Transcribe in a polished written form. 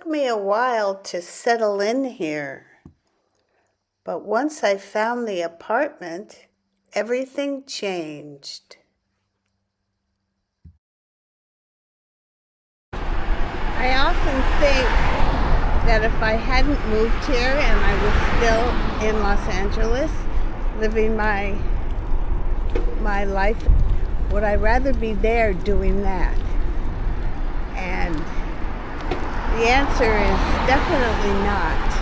took me a while to settle in here, but once I found the apartment, everything changed. I often think that if I hadn't moved here and I was still in Los Angeles, living my life, would I rather be there doing that? And the answer is definitely not.